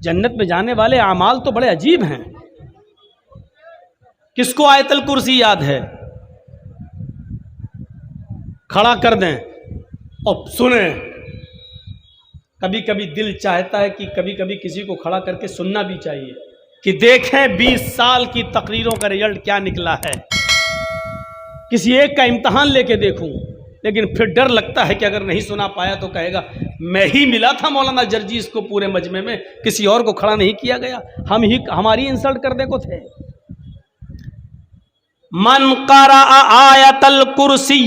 جنت میں جانے والے اعمال تو بڑے عجیب ہیں. کس کو آیت الکرسی یاد ہے؟ کھڑا کر دیں اور سنیں. کبھی کبھی دل چاہتا ہے کہ کبھی کبھی کسی کو کھڑا کر کے سننا بھی چاہیے کہ دیکھیں 20 سال کی تقریروں کا رزلٹ کیا نکلا ہے. کسی ایک کا امتحان لے کے دیکھوں، لیکن پھر ڈر لگتا ہے کہ اگر نہیں سنا پایا تو کہے گا میں ہی ملا تھا مولانا جرجیس کو پورے مجمع میں، کسی اور کو کھڑا نہیں کیا گیا، ہماری انسلٹ کرنے کو تھے. من قرأ آیت الکرسی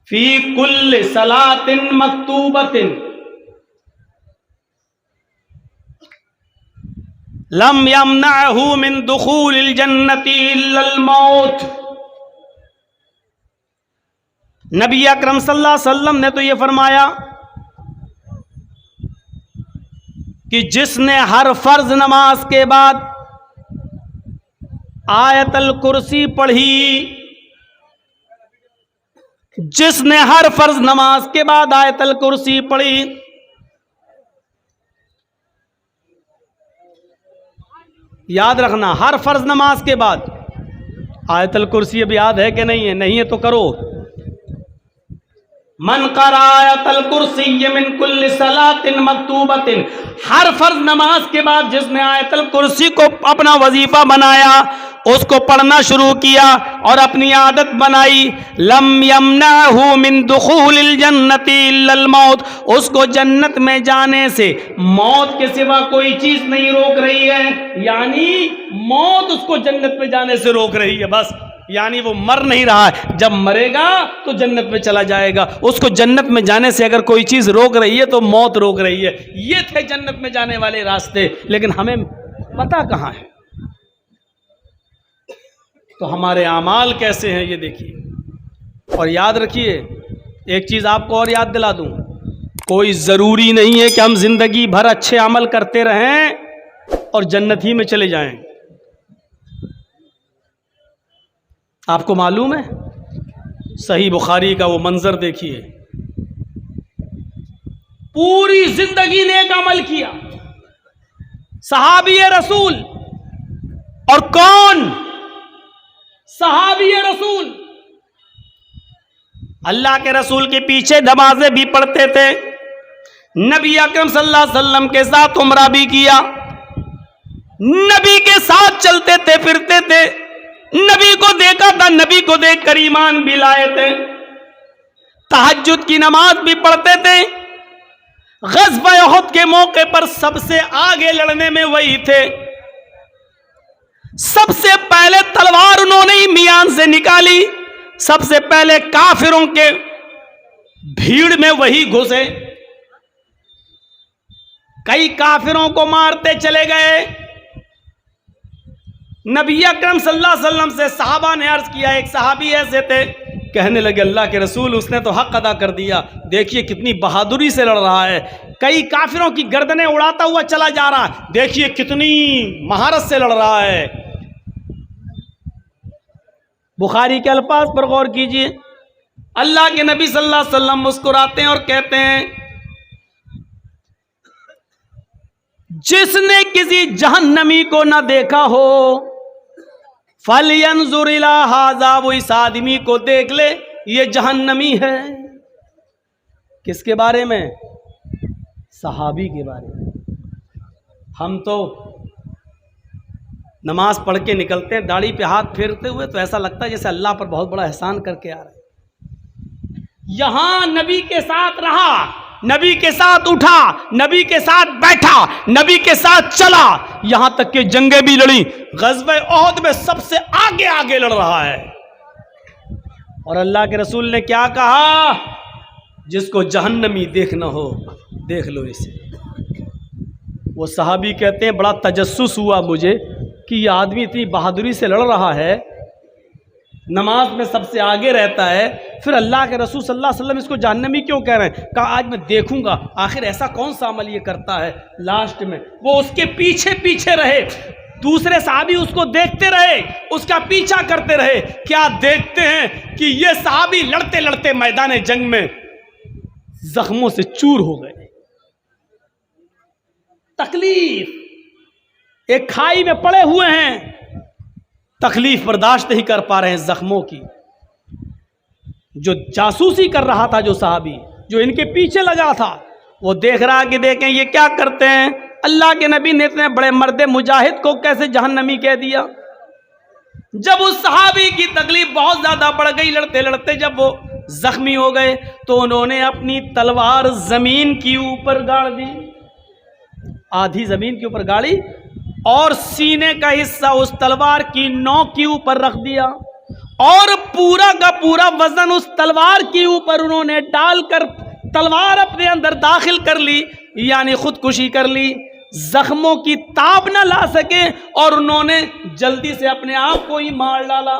فی کل صلاۃ مکتوبۃ لم یمنعہ من دخول الجنۃ الا الموت. نبی اکرم صلی اللہ علیہ وسلم نے تو یہ فرمایا کہ جس نے ہر فرض نماز کے بعد آیت الکرسی پڑھی، جس نے ہر فرض نماز کے بعد آیت الکرسی پڑھی، یاد رکھنا ہر فرض نماز کے بعد آیت الکرسی. اب یاد ہے کہ نہیں ہے؟ نہیں ہے تو کرو. من قرأ آیت الکرسی من کل صلاۃ مکتوبۃ، ہر فرض نماز کے بعد جس نے آیت الکرسی کو اپنا وظیفہ بنایا، اس کو پڑھنا شروع کیا اور اپنی عادت بنائی، لم یمنعہ من دخول الجنۃ الا الموت، اس کو جنت میں جانے سے موت کے سوا کوئی چیز نہیں روک رہی ہے. یعنی موت اس کو جنت میں جانے سے روک رہی ہے بس. یعنی وہ مر نہیں رہا ہے، جب مرے گا تو جنت میں چلا جائے گا. اس کو جنت میں جانے سے اگر کوئی چیز روک رہی ہے تو موت روک رہی ہے. یہ تھے جنت میں جانے والے راستے، لیکن ہمیں پتہ کہاں ہے. تو ہمارے اعمال کیسے ہیں یہ دیکھیے. اور یاد رکھیے ایک چیز آپ کو اور یاد دلا دوں، کوئی ضروری نہیں ہے کہ ہم زندگی بھر اچھے عمل کرتے رہیں اور جنت ہی میں چلے جائیں. آپ کو معلوم ہے صحیح بخاری کا وہ منظر دیکھیے، پوری زندگی نیک عمل کیا صحابی رسول. اور کون صحابی رسول؟ اللہ کے رسول کے پیچھے نمازیں بھی پڑھتے تھے، نبی اکرم صلی اللہ علیہ وسلم کے ساتھ عمرہ بھی کیا، نبی کے ساتھ چلتے تھے پھرتے تھے، نبی کو دیکھا تھا، نبی کو دیکھ کر ایمان بھی لائے تھے، تہجد کی نماز بھی پڑھتے تھے. غزوہ احد کے موقع پر سب سے آگے لڑنے میں وہی تھے، سب سے پہلے تلوار انہوں نے ہی میان سے نکالی، سب سے پہلے کافروں کے بھیڑ میں وہی گھسے، کئی کافروں کو مارتے چلے گئے. نبی اکرم صلی اللہ علیہ وسلم سے صحابہ نے عرض کیا، ایک صحابی ایسے تھے کہنے لگے اللہ کے رسول اس نے تو حق ادا کر دیا، دیکھیے کتنی بہادری سے لڑ رہا ہے، کئی کافروں کی گردنیں اڑاتا ہوا چلا جا رہا ہے، دیکھیے کتنی مہارت سے لڑ رہا ہے. بخاری کے الفاظ پر غور کیجئے، اللہ کے نبی صلی اللہ علیہ وسلم مسکراتے ہیں اور کہتے ہیں جس نے کسی جہنمی کو نہ دیکھا ہو فَلْيَنْظُرْ إِلَىٰ هَٰذَا، وہ اس آدمی کو دیکھ لے یہ جہنمی ہے. کس کے بارے میں؟ صحابی کے بارے میں. ہم تو نماز پڑھ کے نکلتے ہیں داڑھی پہ ہاتھ پھیرتے ہوئے تو ایسا لگتا ہے جیسے اللہ پر بہت بڑا احسان کر کے آ رہے ہیں. یہاں نبی کے ساتھ رہا، نبی کے ساتھ اٹھا، نبی کے ساتھ بیٹھا، نبی کے ساتھ چلا، یہاں تک کہ جنگیں بھی لڑی. غزوہ احد میں سب سے آگے آگے لڑ رہا ہے. اور اللہ کے رسول نے کیا کہا؟ جس کو جہنمی دیکھنا ہو دیکھ لو اسے. وہ صحابی کہتے ہیں بڑا تجسس ہوا مجھے کہ یہ آدمی اتنی بہادری سے لڑ رہا ہے، نماز میں سب سے آگے رہتا ہے، پھر اللہ کے رسول صلی اللہ علیہ وسلم اس کو جہنمی کیوں کہہ رہے ہیں؟ کہا آج میں دیکھوں گا آخر ایسا کون سا عمل یہ کرتا ہے. لاسٹ میں وہ اس کے پیچھے پیچھے رہے، دوسرے صحابی اس کو دیکھتے رہے، اس کا پیچھا کرتے رہے. کیا دیکھتے ہیں کہ یہ صحابی لڑتے لڑتے میدان جنگ میں زخموں سے چور ہو گئے. تکلیف، ایک کھائی میں پڑے ہوئے ہیں، تکلیف برداشت نہیں کر پا رہے ہیں زخموں کی. جو جاسوسی کر رہا تھا، جو صحابی جو ان کے پیچھے لگا تھا، وہ دیکھ رہا کہ دیکھیں یہ کیا کرتے ہیں. اللہ کے نبی نے اتنے بڑے مرد مجاہد کو کیسے جہنمی کہہ دیا. جب اس صحابی کی تکلیف بہت زیادہ بڑھ گئی، لڑتے لڑتے جب وہ زخمی ہو گئے تو انہوں نے اپنی تلوار زمین کے اوپر گاڑ دی، آدھی زمین کے اوپر گاڑی، اور سینے کا حصہ اس تلوار کی نوک کے اوپر رکھ دیا، اور پورا کا پورا وزن اس تلوار کے اوپر انہوں نے ڈال کر تلوار اپنے اندر داخل کر لی، یعنی خودکشی کر لی. زخموں کی تاب نہ لا سکے اور انہوں نے جلدی سے اپنے آپ کو ہی مار ڈالا.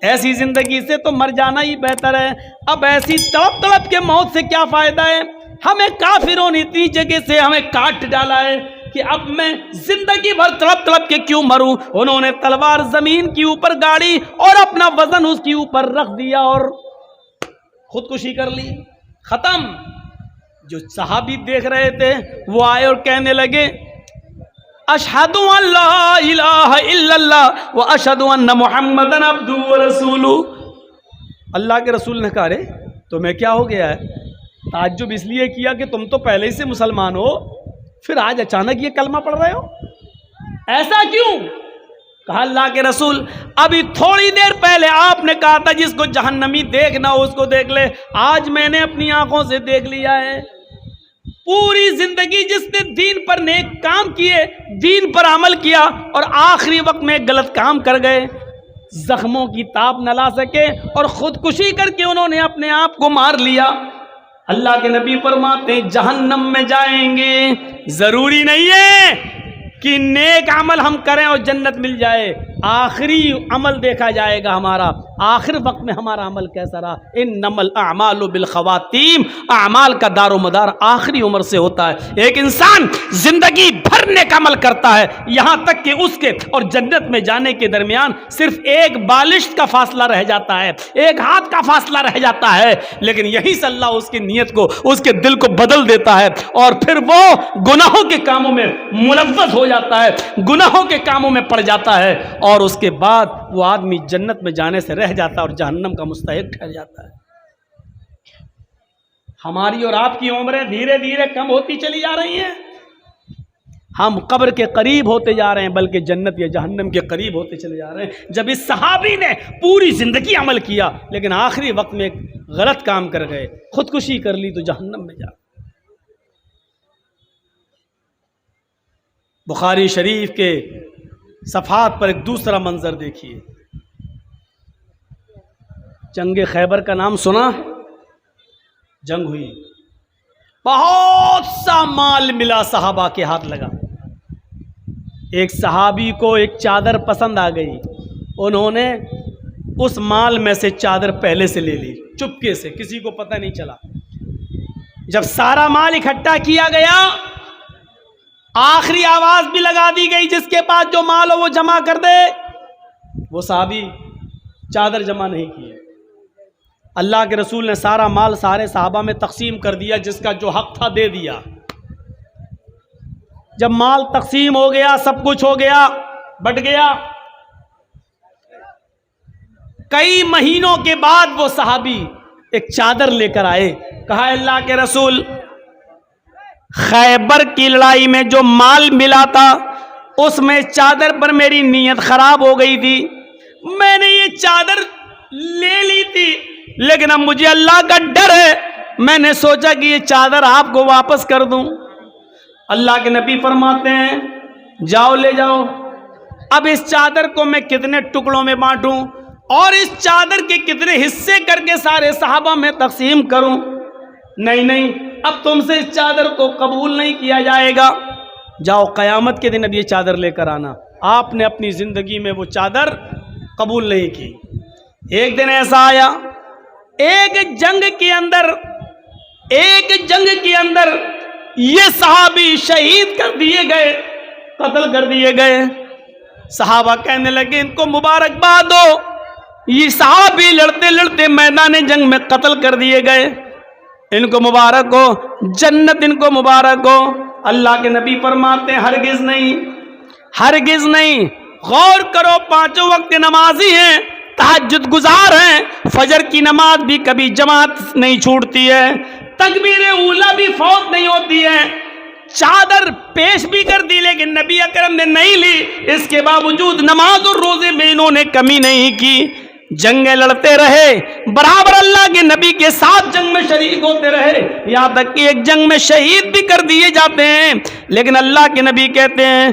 ایسی زندگی سے تو مر جانا ہی بہتر ہے. اب ایسی تڑپ تڑپ کے موت سے کیا فائدہ ہے؟ ہمیں کافروں نے اتنی جگہ سے ہمیں کاٹ ڈالا ہے کہ اب میں زندگی بھر تڑپ تڑپ کے کیوں مروں. انہوں نے تلوار زمین کے اوپر گاڑی اور اپنا وزن اس کے اوپر رکھ دیا اور خودکشی کر لی. ختم. جو صحابی دیکھ رہے تھے وہ آئے اور کہنے لگے اشہد ان لا الہ الا اللہ و اشہد ان محمدن عبدہ ورسولہ. اللہ کے رسول نے کہا رے تمہیں کیا ہو گیا ہے؟ تعجب اس لیے کیا کہ تم تو پہلے ہی سے مسلمان ہو، پھر آج اچانک یہ کلمہ پڑھ رہے ہو، ایسا کیوں؟ کہا اللہ کے رسول ابھی تھوڑی دیر پہلے آپ نے کہا تھا جس کو جہنمی دیکھنا ہو اس کو دیکھ لے، آج میں نے اپنی آنکھوں سے دیکھ لیا ہے. پوری زندگی جس نے دین پر نیک کام کیے، دین پر عمل کیا، اور آخری وقت میں غلط کام کر گئے، زخموں کی تاب نہ لا سکے اور خودکشی کر کے انہوں نے اپنے آپ کو مار لیا. اللہ کے نبی فرماتے ہیں جہنم میں جائیں گے. ضروری نہیں ہے کہ نیک عمل ہم کریں اور جنت مل جائے، آخری عمل دیکھا جائے گا ہمارا، آخر وقت میں ہمارا عمل کیسا رہا. انما الاعمال بالخواتیم، اعمال کا دار و مدار آخری عمر سے ہوتا ہے. ایک انسان زندگی بھر نیک عمل کرتا ہے، یہاں تک کہ اس کے اور جنت میں جانے کے درمیان صرف ایک بالشت کا فاصلہ رہ جاتا ہے، ایک ہاتھ کا فاصلہ رہ جاتا ہے، لیکن یہی سے اللہ اس کی نیت کو، اس کے دل کو بدل دیتا ہے، اور پھر وہ گناہوں کے کاموں میں ملوث ہو جاتا ہے، گناہوں کے کاموں میں پڑ جاتا ہے، اور اس کے بعد وہ آدمی جنت میں جانے سے رہ جاتا ہے اور جہنم کا مستحق ٹھہر جاتا ہے. ہماری اور آپ کی عمریں دھیرے دھیرے کم ہوتی چلی جا رہی ہیں، ہم قبر کے قریب ہوتے جا رہے ہیں بلکہ جنت یا جہنم کے قریب ہوتے چلے جا رہے ہیں. جب اس صحابی نے پوری زندگی عمل کیا لیکن آخری وقت میں غلط کام کر گئے، خودکشی کر لی، تو جہنم میں جا. بخاری شریف کے صفحات پر ایک دوسرا منظر دیکھیے. جنگ خیبر کا نام سنا؟ جنگ ہوئی، بہت سا مال ملا، صحابہ کے ہاتھ لگا. ایک صحابی کو ایک چادر پسند آ گئی، انہوں نے اس مال میں سے چادر پہلے سے لے لی، چپکے سے، کسی کو پتہ نہیں چلا. جب سارا مال اکٹھا کیا گیا، آخری آواز بھی لگا دی گئی جس کے پاس جو مال ہو وہ جمع کر دے. وہ صحابی چادر جمع نہیں کیے. اللہ کے رسول نے سارا مال سارے صحابہ میں تقسیم کر دیا، جس کا جو حق تھا دے دیا. جب مال تقسیم ہو گیا، سب کچھ ہو گیا، بٹ گیا، کئی مہینوں کے بعد وہ صحابی ایک چادر لے کر آئے. کہا اللہ کے رسول خیبر کی لڑائی میں جو مال ملا تھا اس میں چادر پر میری نیت خراب ہو گئی تھی، میں نے یہ چادر لے لی تھی، لیکن اب مجھے اللہ کا ڈر ہے، میں نے سوچا کہ یہ چادر آپ کو واپس کر دوں. اللہ کے نبی فرماتے ہیں جاؤ لے جاؤ. اب اس چادر کو میں کتنے ٹکڑوں میں بانٹوں اور اس چادر کے کتنے حصے کر کے سارے صحابہ میں تقسیم کروں؟ نہیں، اب تم سے اس چادر کو قبول نہیں کیا جائے گا. جاؤ قیامت کے دن اب یہ چادر لے کر آنا. آپ نے اپنی زندگی میں وہ چادر قبول نہیں کی. ایک دن ایسا آیا، ایک جنگ کے اندر یہ صحابی شہید کر دیے گئے، قتل کر دیے گئے. صحابہ کہنے لگے ان کو مبارکباد ہو، یہ صحابی لڑتے لڑتے میدان جنگ میں قتل کر دیے گئے، ان کو مبارک ہو، جنت ان کو مبارک ہو. اللہ کے نبی فرماتے ہیں ہرگز نہیں، ہرگز نہیں۔ غور کرو، پانچوں وقت نمازی ہیں، تہجد گزار ہیں، فجر کی نماز بھی کبھی جماعت نہیں چھوٹتی ہے، تکبیر اولا بھی فوت نہیں ہوتی ہے، چادر پیش بھی کر دی لیکن نبی اکرم نے نہیں لی، اس کے باوجود نماز اور روزے میں انہوں نے کمی نہیں کی، جنگیں لڑتے رہے، برابر اللہ کے نبی کے ساتھ جنگ میں شریک ہوتے رہے، یہاں تک کہ ایک جنگ میں شہید بھی کر دیے جاتے ہیں، لیکن اللہ کے نبی کہتے ہیں،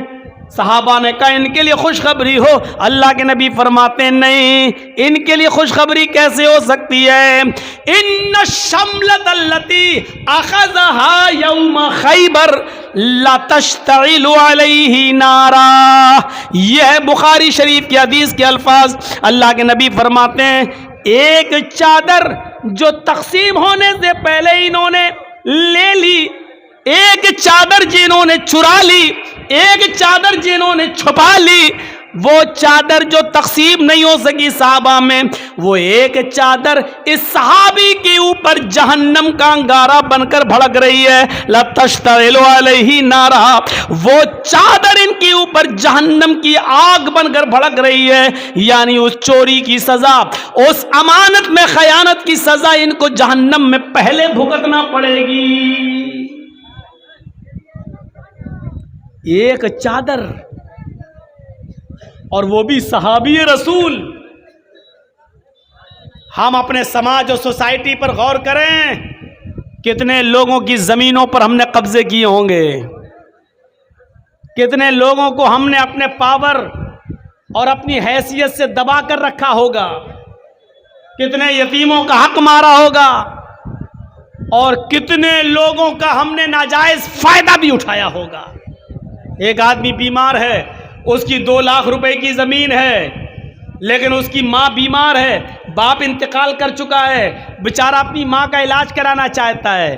صحابہ نے کہا ان کے لیے خوشخبری ہو، اللہ کے نبی فرماتے ہیں نہیں، ان کے لیے خوشخبری کیسے ہو سکتی ہے؟ ان الشملۃ التي اخذها یوم خیبر لا تشتعل علیہ نارا، یہ ہے بخاری شریف کی حدیث کے الفاظ۔ اللہ کے نبی فرماتے ہیں ایک چادر جو تقسیم ہونے سے پہلے انہوں نے لے لی، ایک چادر جنہوں نے چرا لی، ایک چادر جنہوں نے چھپا لی، وہ چادر جو تقسیم نہیں ہو سکی صحابہ میں، وہ ایک چادر اس صحابی کے اوپر جہنم کا انگارہ بن کر بھڑک رہی ہے، لا تشتعل علیہ نارا، وہ چادر ان کے اوپر جہنم کی آگ بن کر بھڑک رہی ہے، یعنی اس چوری کی سزا، اس امانت میں خیانت کی سزا ان کو جہنم میں پہلے بھگتنا پڑے گی۔ ایک چادر، اور وہ بھی صحابی رسول۔ ہم اپنے سماج اور سوسائٹی پر غور کریں، کتنے لوگوں کی زمینوں پر ہم نے قبضے کیے ہوں گے، کتنے لوگوں کو ہم نے اپنے پاور اور اپنی حیثیت سے دبا کر رکھا ہوگا، کتنے یتیموں کا حق مارا ہوگا، اور کتنے لوگوں کا ہم نے ناجائز فائدہ بھی اٹھایا ہوگا۔ ایک آدمی بیمار ہے، اس کی 2 لاکھ روپے کی زمین ہے، لیکن اس کی ماں بیمار ہے، باپ انتقال کر چکا ہے، بیچارہ اپنی ماں کا علاج کرانا چاہتا ہے،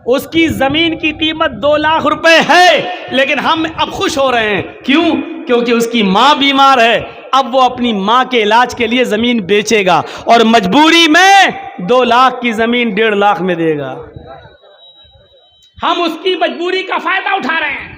اس کی زمین کی قیمت 2 لاکھ روپے ہے، لیکن ہم اب خوش ہو رہے ہیں، کیوں؟ کیونکہ اس کی ماں بیمار ہے، اب وہ اپنی ماں کے علاج کے لیے زمین بیچے گا اور مجبوری میں 2 لاکھ کی زمین 1.5 لاکھ میں دے گا۔ ہم اس کی مجبوری کا فائدہ اٹھا رہے ہیں۔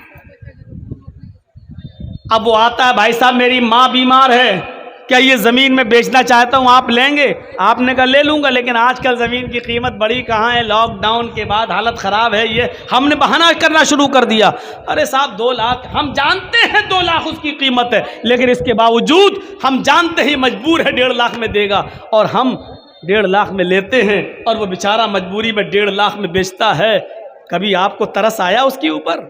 اب وہ آتا ہے، بھائی صاحب میری ماں بیمار ہے، کیا یہ زمین میں بیچنا چاہتا ہوں، آپ لیں گے؟ آپ نے کہا لے لوں گا، لیکن آج کل زمین کی قیمت بڑی کہاں ہے، لاک ڈاؤن کے بعد حالت خراب ہے، یہ ہم نے بہانہ کرنا شروع کر دیا، ارے صاحب 2 لاکھ، ہم جانتے ہیں 2 لاکھ اس کی قیمت ہے، لیکن اس کے باوجود ہم جانتے ہی مجبور ہے 1.5 لاکھ میں دے گا، اور ہم 1.5 لاکھ میں لیتے ہیں اور وہ بیچارہ مجبوری میں 1.5 لاکھ میں بیچتا ہے۔ کبھی آپ کو ترس آیا اس کے اوپر؟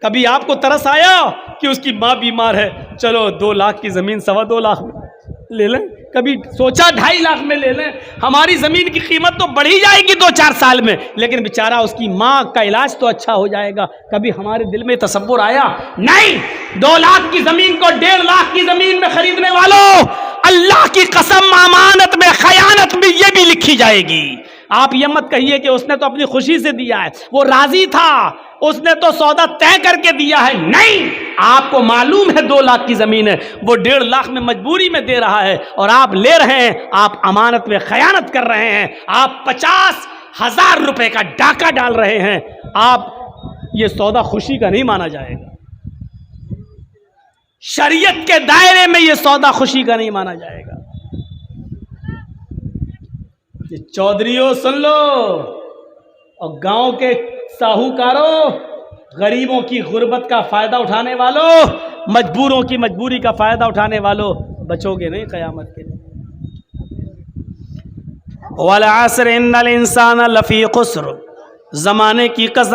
کبھی آپ کو ترس آیا کہ اس کی ماں بیمار ہے، چلو 2 لاکھ کی زمین 2.25 لاکھ میں لے لیں؟ کبھی سوچا 2.5 لاکھ میں لے لیں؟ ہماری زمین کی قیمت تو بڑھی جائے گی 2-4 سال میں، لیکن بیچارہ اس کی ماں کا علاج تو اچھا ہو جائے گا۔ کبھی ہمارے دل میں تصور آیا؟ نہیں، 2 لاکھ کی زمین کو 1.5 لاکھ کی زمین میں خریدنے والوں، اللہ کی قسم امانت میں خیانت میں یہ بھی لکھی جائے گی۔ آپ یہ مت کہیے کہ اس نے تو اپنی خوشی سے دیا ہے، وہ راضی تھا، اس نے تو سودا طے کر کے دیا ہے۔ نہیں، آپ کو معلوم ہے 2 لاکھ کی زمین ہے، وہ 1.5 لاکھ میں مجبوری میں دے رہا ہے، اور آپ لے رہے ہیں، آپ امانت میں خیانت کر رہے ہیں، آپ 50,000 روپے کا ڈاکہ ڈال رہے ہیں، آپ یہ سودا خوشی کا نہیں مانا جائے گا، شریعت کے دائرے میں یہ سودا خوشی کا نہیں مانا جائے گا۔ چودھریوں سن لو، اور گاؤں کے ساہوکاروں، غریبوں کی غربت کا فائدہ اٹھانے والوں، مجبوروں کی مجبوری کا فائدہ اٹھانے والوں، بچو گے نہیں قیامت کے دن۔ وَالْعَصْرِ إِنَّ الْإِنسَانَ لَفِي خُسْرٍ، زمانے کی قسم